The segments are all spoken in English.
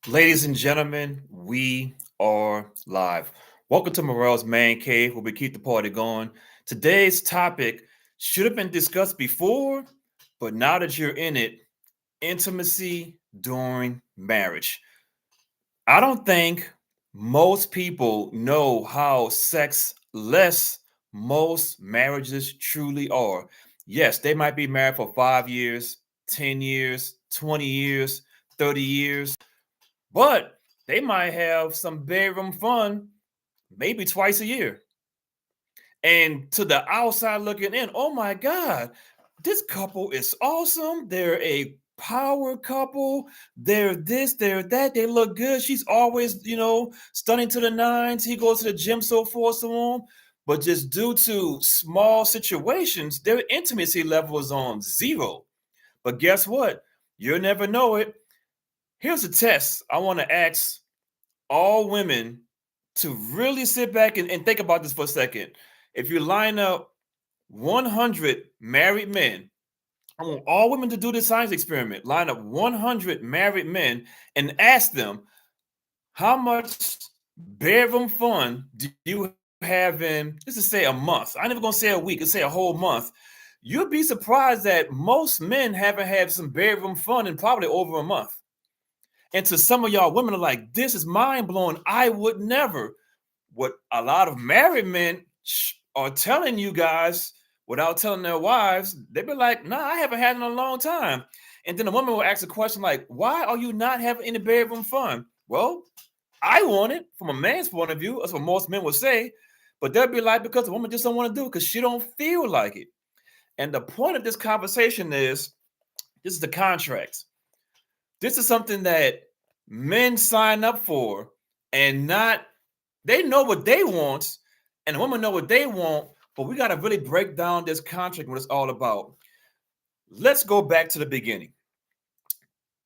Ladies and gentlemen, we are live. Welcome to Morel's Man Cave, where we keep the party going. Today's topic should have been discussed before, but now that you're in it, intimacy during marriage. I don't think most people know how sexless most marriages truly are. Yes, they might be married for 5 years, 10 years, 20 years, 30 years, but they might have some bedroom fun maybe twice a year. And to the outside looking in, oh my God, this couple is awesome. They're a power couple. They're this, they're that. They look good. She's always, stunning to the nines. He goes to the gym, so forth, so on. But just due to small situations, their intimacy level is on zero. But guess what? You'll never know it. Here's a test I want to ask all women to really sit back and think about this for a second. If you line up 100 married men, I want all women to do this science experiment. Line up 100 married men and ask them, how much bedroom fun do you have in, let's just say a month? I'm never going to say a week, let's say a whole month. You'd be surprised that most men haven't had some bedroom fun in probably over a month. And to some of y'all women are like, this is mind blowing. I would never. What a lot of married men are telling you guys without telling their wives, they be like, nah, I haven't had it in a long time. And then the woman will ask a question like, why are you not having any bedroom fun? Well, I want it from a man's point of view. That's what most men would say. But they'll be like, because the woman just don't want to do it because she don't feel like it. And the point of this conversation is, this is the contract. This is something that men sign up for and not, they know what they want and the women know what they want, but we got to really break down this contract, what it's all about. Let's go back to the beginning.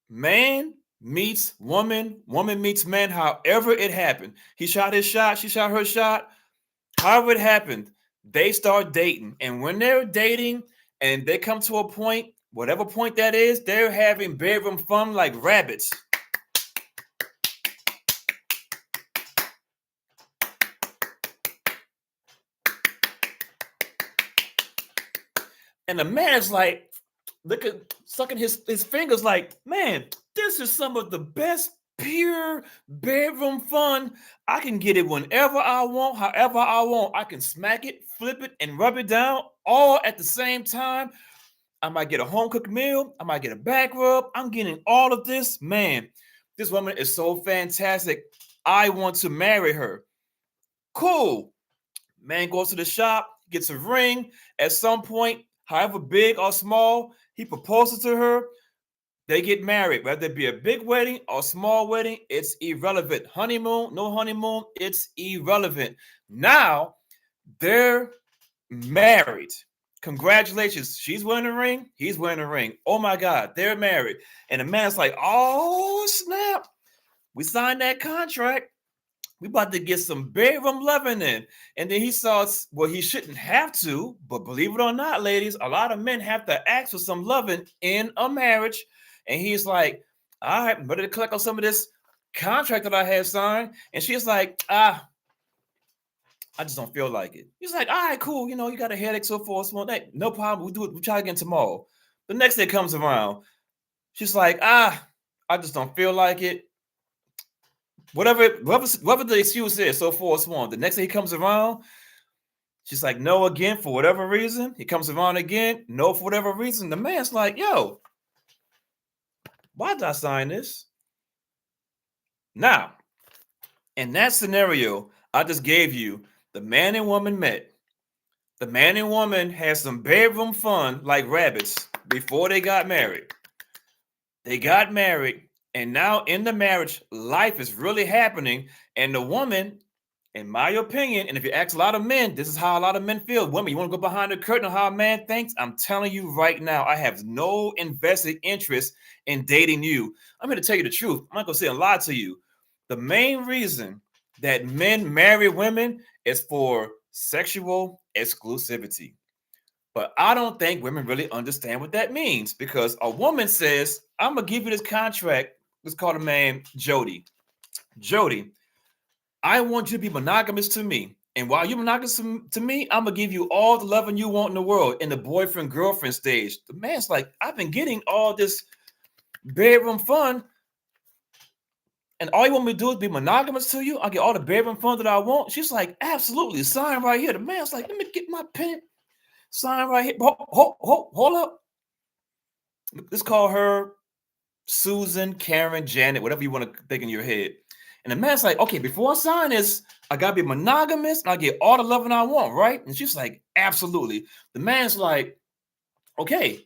Man meets woman, woman meets man, however it happened. He shot his shot, she shot her shot. However it happened, they start dating. And when they're dating and they come to a point, whatever point that is, they're having bedroom fun like rabbits. And the man's like, look at sucking his fingers like, man, this is some of the best pure bedroom fun. I can get it whenever I want, however I want. I can smack it, flip it, and rub it down all at the same time. I might get a home cooked meal. I might get a back rub. I'm getting all of this. Man, this woman is so fantastic. I want to marry her. Cool. Man goes to the shop, gets a ring. At some point, however big or small, he proposes to her. They get married. Whether it be a big wedding or small wedding, it's irrelevant. Honeymoon, no honeymoon, it's irrelevant. Now they're married. Congratulations. She's wearing a ring. He's wearing a ring. Oh my God, they're married. And the man's like, oh snap. We signed that contract. We about to get some bedroom loving in. And then he saw, well, he shouldn't have to, but believe it or not, ladies, a lot of men have to ask for some loving in a marriage. And he's like, all right, I'm ready to collect on some of this contract that I had signed. And she's like, I just don't feel like it. He's like, all right, cool. You got a headache, so forth. So that, no problem. We'll do it. We'll try again tomorrow. The next day comes around. She's like, I just don't feel like it. Whatever the excuse is, so forth, so on. The next day he comes around, she's like, no again for whatever reason. He comes around again, no for whatever reason. The man's like, yo, why did I sign this? Now, in that scenario I just gave you, the man and woman met. The man and woman had some bedroom fun like rabbits before they got married. They got married, and now in the marriage, life is really happening. And the woman, in my opinion, and if you ask a lot of men, this is how a lot of men feel. Women, you want to go behind the curtain on how a man thinks? I'm telling you right now, I have no invested interest in dating you. I'm here to tell you the truth. I'm not going to say a lie to you. The main reason that men marry women is for sexual exclusivity. But I don't think women really understand what that means, because a woman says, I'm going to give you this contract. let's call the man Jody. Jody, I want you to be monogamous to me. And while you're monogamous to me, I'm gonna give you all the loving you want in the world in the boyfriend girlfriend stage. The man's like, I've been getting all this bedroom fun, and all you want me to do is be monogamous to you. I get all the bedroom fun that I want. She's like, absolutely, sign right here. The man's like, let me get my pen, sign right here. Hold up. Let's call her Susan, Karen, Janet, whatever you want to think in your head. And the man's like, okay, before I sign this, I gotta be monogamous and I get all the loving I want, right? And she's like, absolutely. The man's like, okay,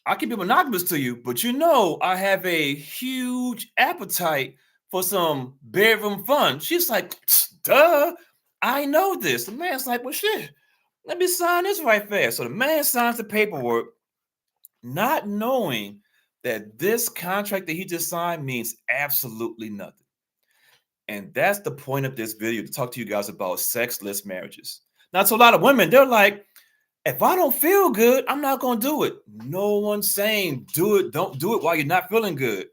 I can be monogamous to you, but you know, I have a huge appetite for some bedroom fun. She's like, duh, I know this. The man's like, well, shit, let me sign this right fast. So the man signs the paperwork, not knowing that this contract that he just signed means absolutely nothing. And that's the point of this video, to talk to you guys about sexless marriages. Now, to a lot of women, they're like, if I don't feel good, I'm not going to do it. No one's saying do it. Don't do it while you're not feeling good.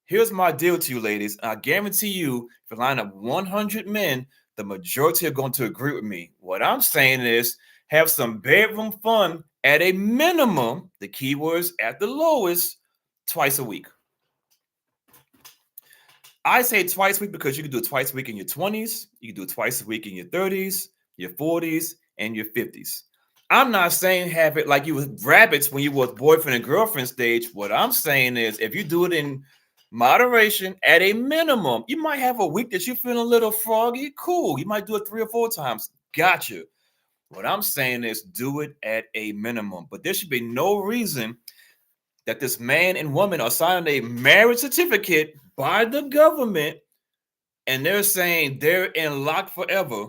Here's my deal to you, ladies. I guarantee you, if you line up 100 men, the majority are going to agree with me. What I'm saying is have some bedroom fun at a minimum, the key words at the lowest, twice a week. I say twice a week because you can do it twice a week in your 20s, you can do it twice a week in your 30s, your 40s, and your 50s. I'm not saying have it like you with rabbits when you was boyfriend and girlfriend stage. What I'm saying is if you do it in moderation at a minimum, you might have a week that you're feeling a little froggy. Cool. You might do it 3 or 4 times. Gotcha. What I'm saying is do it at a minimum. But there should be no reason that this man and woman are signing a marriage certificate by the government and they're saying they're in lock forever,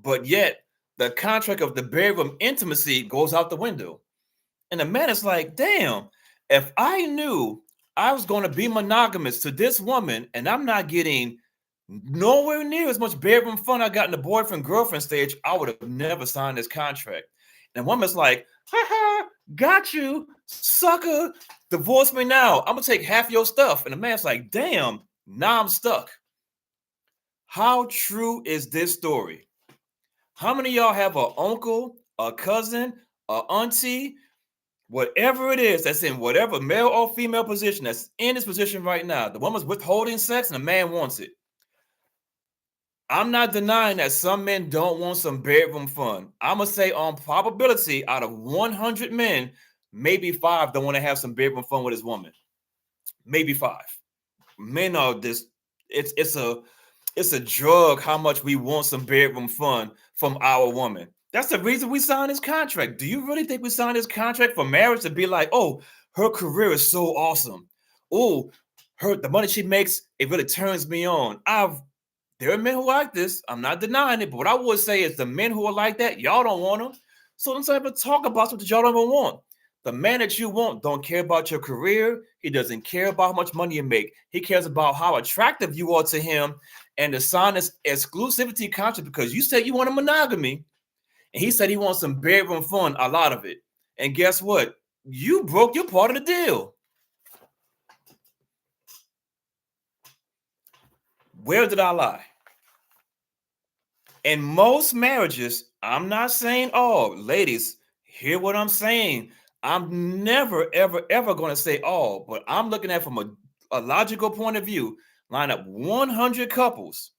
but yet the contract of the bedroom intimacy goes out the window. And the man is like, damn, if I knew I was going to be monogamous to this woman and I'm not getting nowhere near as much bedroom fun I got in the boyfriend girlfriend stage, I would have never signed this contract. And the woman's like, ha, got you, sucker, divorce me now. I'm going to take half your stuff. And the man's like, damn, now I'm stuck. How true is this story? How many of y'all have an uncle, a cousin, a auntie, whatever it is that's in whatever male or female position that's in this position right now? The woman's withholding sex and the man wants it. I'm not denying that some men don't want some bedroom fun. I'm going to say on probability, out of 100 men, maybe 5 don't want to have some bedroom fun with his woman. Maybe 5. Men are this, it's a drug how much we want some bedroom fun from our woman. That's the reason we signed this contract. Do you really think we signed this contract for marriage to be like, oh, her career is so awesome. Oh, the money she makes, it really turns me on. There are men who like this. I'm not denying it, but what I would say is the men who are like that, y'all don't want them. So don't ever talk about something that y'all don't even want. The man that you want don't care about your career. He doesn't care about how much money you make. He cares about how attractive you are to him and to sign this exclusivity contract because you said you want a monogamy and he said he wants some bedroom fun, a lot of it. And guess what? You broke your part of the deal. Where did I lie? In most marriages, I'm not saying all, ladies, hear what I'm saying. I'm never, ever, ever going to say all, but I'm looking at from a logical point of view, line up 100 couples.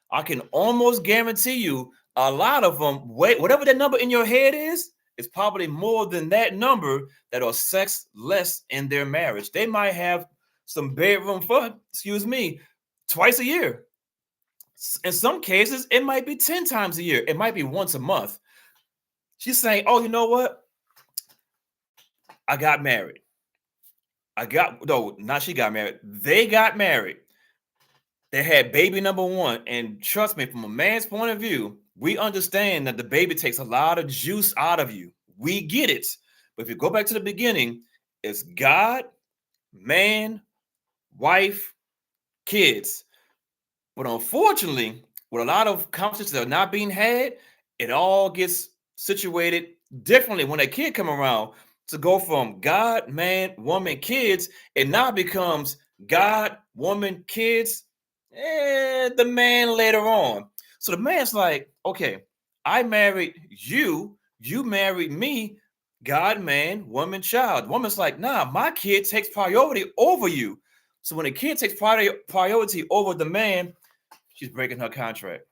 I can almost guarantee you a lot of them, whatever that number in your head is, it's probably more than that number that are sexless in their marriage. They might have some bedroom fun, twice a year. In some cases, it might be 10 times a year. It might be once a month. She's saying, oh, you know what? I got married. She got married. They got married. They had baby number 1. And trust me, from a man's point of view, we understand that the baby takes a lot of juice out of you. We get it. But if you go back to the beginning, it's God, man, wife, kids. But unfortunately, with a lot of conversations that are not being had, it all gets situated differently when a kid come around. To go from God, man, woman, kids, it now becomes God, woman, kids, the man later on. So the man's like, okay, I married you, you married me, God, man, woman, child. The woman's like, nah, my kid takes priority over you. So when a kid takes priority over the man, she's breaking her contract.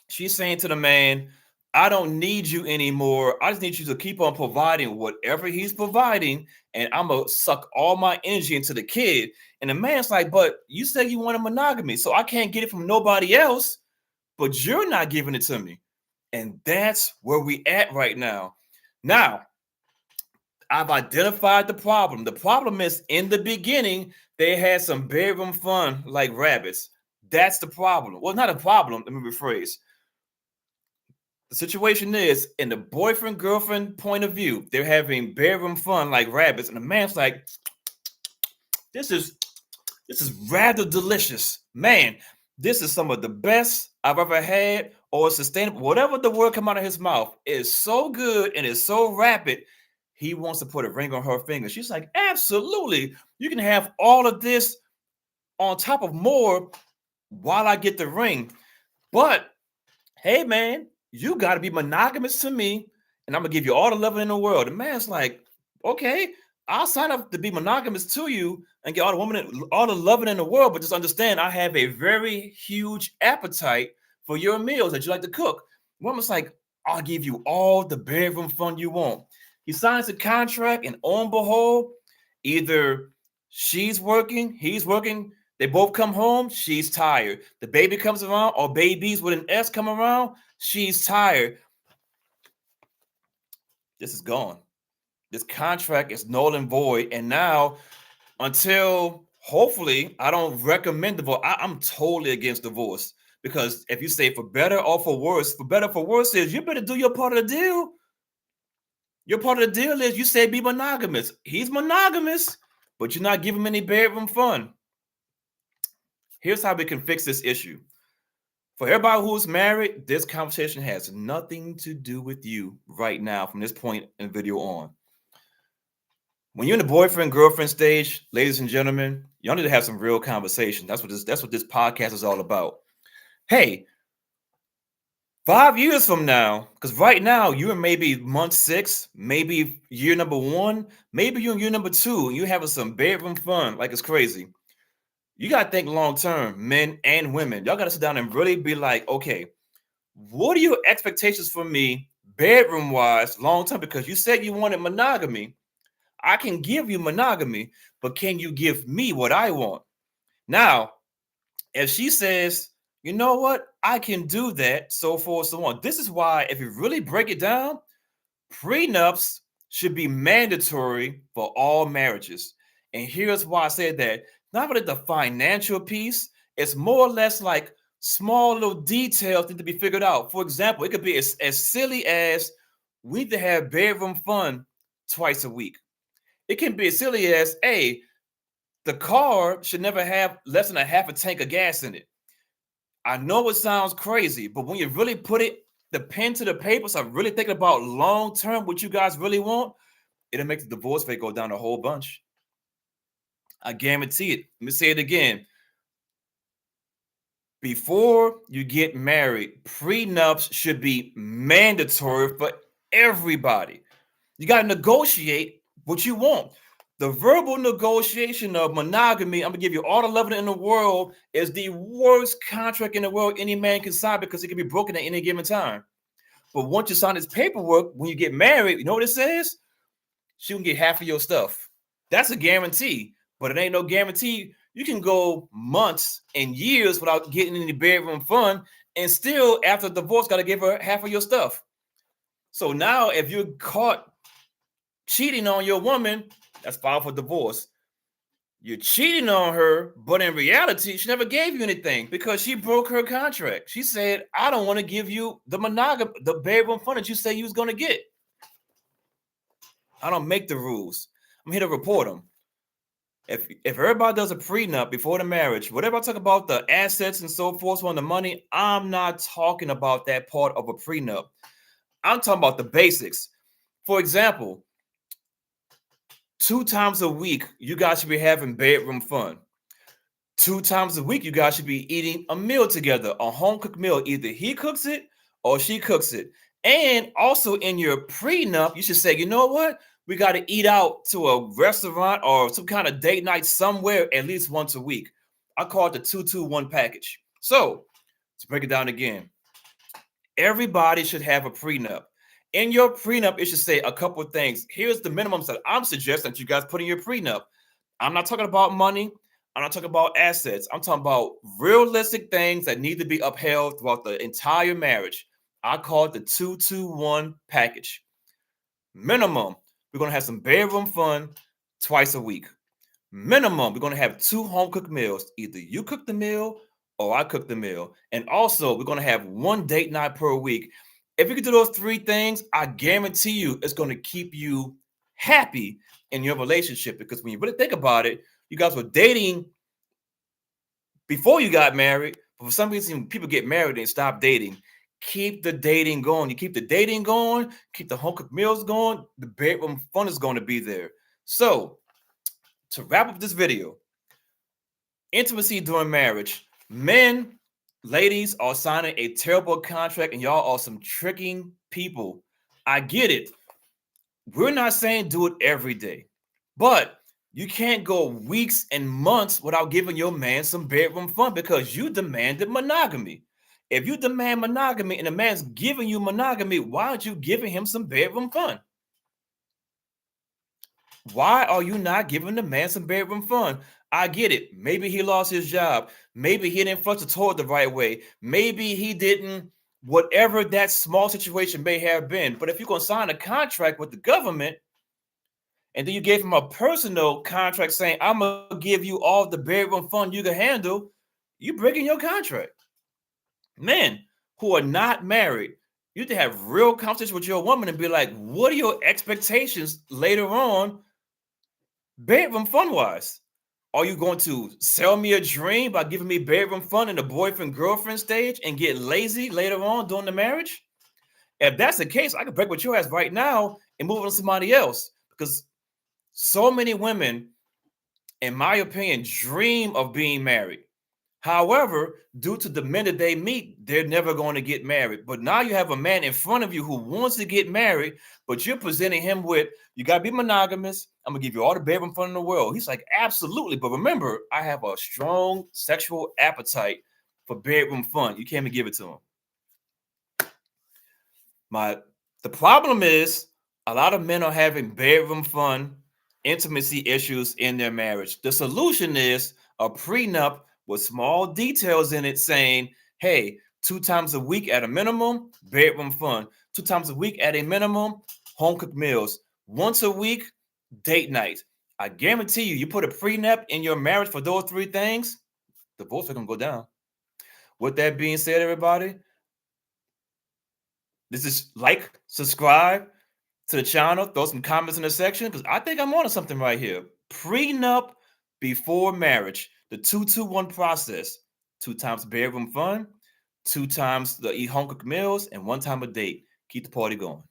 She's saying to the man, I don't need you anymore. I just need you to keep on providing whatever he's providing, and I'm gonna suck all my energy into the kid. And the man's like, but you said you wanted monogamy, so I can't get it from nobody else, but you're not giving it to me. And that's where we at right now. Now, I've identified the problem. The problem is in the beginning, they had some bedroom fun like rabbits. That's the problem. Well, not a problem. Let me rephrase. The situation is, in the boyfriend girlfriend point of view, they're having bedroom fun like rabbits, and the man's like, "This is rather delicious, man. This is some of the best I've ever had, or sustainable. Whatever the word come out of his mouth is so good and is so rapid. He wants to put a ring on her finger. She's like, absolutely. You can have all of this on top of more while I get the ring, but." Hey man, you got to be monogamous to me, and I'm gonna give you all the loving in the world. The man's like, okay, I'll sign up to be monogamous to you and get all the woman, all the loving in the world, but just understand I have a very huge appetite for your meals that you like to cook. Woman's like, I'll give you all the bedroom fun you want. He signs a contract, and on behold, either she's working, he's working, they both come home, she's tired. The baby comes around, or babies with an S come around, she's tired. This is gone. This contract is null and void. And now, until hopefully, I don't recommend divorce. I'm totally against divorce, because if you say for better or for better or for worse is you better do your part of the deal. Your part of the deal is you say be monogamous. He's monogamous, but you're not giving him any bedroom fun. Here's how we can fix this issue. For everybody who's married, this conversation has nothing to do with you right now from this point in the video on. When you're in the boyfriend girlfriend stage, ladies and gentlemen, y'all need to have some real conversation. That's what this podcast is all about. Hey, 5 years from now, because right now you're in maybe month 6, maybe year number 1, maybe you're in year number 2, and you're having some bedroom fun like it's crazy. You got to think long term, men and women. Y'all got to sit down and really be like, okay, what are your expectations for me, bedroom wise, long term? Because you said you wanted monogamy. I can give you monogamy, but can you give me what I want? Now, if she says, you know what, I can do that, so forth, so on. This is why, if you really break it down, prenups should be mandatory for all marriages. And here's why I said that. Not really the financial piece, it's more or less like small little details need to be figured out. For example, it could be as silly as we need to have bedroom fun twice a week. It can be as silly as, hey, the car should never have less than a half a tank of gas in it. I know it sounds crazy, but when you really put the pen to the paper, so really thinking about long term what you guys really want, it'll make the divorce rate go down a whole bunch. I guarantee it. Let me say it again. Before you get married, prenups should be mandatory for everybody. You got to negotiate what you want. The verbal negotiation of monogamy, I'm gonna give you all the loving in the world, is the worst contract in the world any man can sign, because it can be broken at any given time. But once you sign this paperwork, when you get married, you know what it says? She can get half of your stuff. That's a guarantee, but it ain't no guarantee. You can go months and years without getting any bedroom fun, and still after divorce, got to give her half of your stuff. So now, if you're caught cheating on your woman, that's filed for divorce. You're cheating on her, but in reality, she never gave you anything because she broke her contract. She said, I don't want to give you the bedroom fun that you say you was going to get. I don't make the rules. I'm here to report them. If everybody does a prenup before the marriage, whatever I talk about the assets and so forth on the money, I'm not talking about that part of a prenup. I'm talking about the basics. For example, 2 times a week, you guys should be having bedroom fun. 2 times a week, you guys should be eating a meal together, a home cooked meal. Either he cooks it or she cooks it. And also in your prenup, you should say, you know what? We got to eat out to a restaurant or some kind of date night somewhere at least once a week. I call it the 2-2-1 package. So to break it down again, everybody should have a prenup. In your prenup, it should say a couple of things. Here's the minimums that I'm suggesting that you guys put in your prenup. I'm not talking about money. I'm not talking about assets. I'm talking about realistic things that need to be upheld throughout the entire marriage. I call it the 2-2-1 package. Minimum, we're going to have some bedroom fun twice a week. Minimum, we're going to have 2 home cooked meals. Either you cook the meal or I cook the meal. And also, we're going to have 1 date night per week. If you can do those 3 things, I guarantee you it's going to keep you happy in your relationship. Because when you really think about it, you guys were dating before you got married. But for some reason, people get married and stop dating. Keep the dating going. You keep the dating going, keep the home cooked meals going, the bedroom fun is going to be there. So, to wrap up this video, intimacy during marriage. Men, ladies are signing a terrible contract and y'all are some tricking people. I get it. We're not saying do it every day, but you can't go weeks and months without giving your man some bedroom fun because you demanded monogamy. If you demand monogamy and the man's giving you monogamy, why aren't you giving him some bedroom fun? Why are you not giving the man some bedroom fun? I get it. Maybe he lost his job. Maybe he didn't flush the toilet the right way. Maybe he didn't, whatever that small situation may have been. But if you're going to sign a contract with the government and then you gave him a personal contract saying, I'm going to give you all the bedroom fun you can handle, you're breaking your contract. Men who are not married, you have to have real conversation with your woman and be like, what are your expectations later on, bedroom fun wise? Are you going to sell me a dream by giving me bedroom fun in the boyfriend girlfriend stage and get lazy later on during the marriage? If that's the case, I can break with your ass right now and move on to somebody else, because so many women, in my opinion, dream of being married. However, due to the men that they meet, they're never going to get married. But now you have a man in front of you who wants to get married, but you're presenting him with, you got to be monogamous. I'm going to give you all the bedroom fun in the world. He's like, absolutely. But remember, I have a strong sexual appetite for bedroom fun. You can't even give it to him. The problem is a lot of men are having bedroom fun, intimacy issues in their marriage. The solution is a prenup with small details in it saying, hey, 2 times a week at a minimum, bedroom fun. 2 times a week at a minimum, home cooked meals. Once a week, date night. I guarantee you, you put a prenup in your marriage for those 3 things, divorce is going to go down. With that being said, everybody, this is like, subscribe to the channel, throw some comments in the section, because I think I'm on to something right here. Prenup before marriage, the 2-2-1 process. 2 times bedroom fun, 2 times the eat home cooked meals, and 1 time a date. Keep the party going.